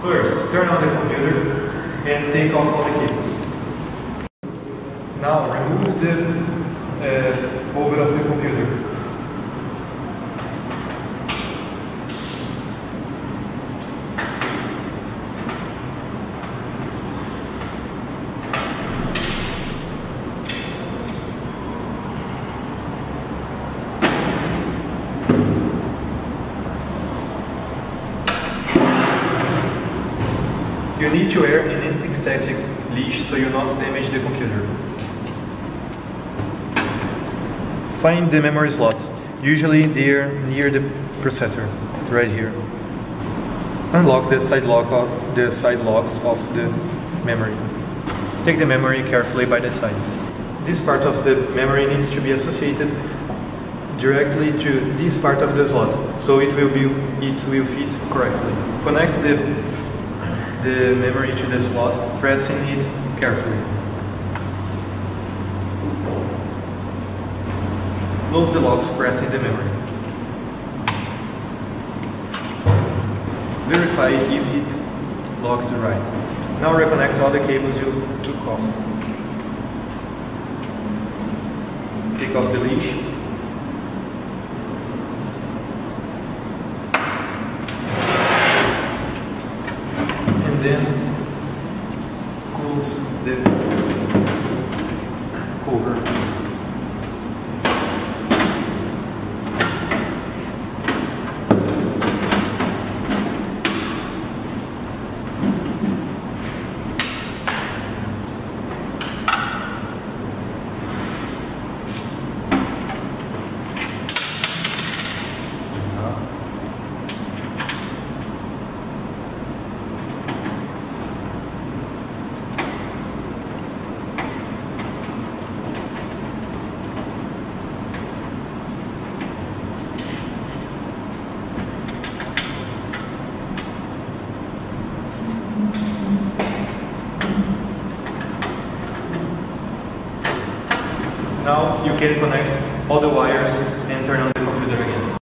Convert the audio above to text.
First, turn on the computer and take off all the cables. Now remove the cover of the computer. You need to wear an anti-static leash so you not damage the computer. Find the memory slots. Usually they are near the processor, right here. Unlock the side locks of the memory. Take the memory carefully by the sides. This part of the memory needs to be associated directly to this part of the slot, so it will fit correctly. Connect the memory to the slot, pressing it carefully. Close the locks, pressing the memory. Verify if it locked right. Now reconnect all the cables you took off. Take off the leash. And then close the cover. Now you can connect all the wires and turn on the computer again.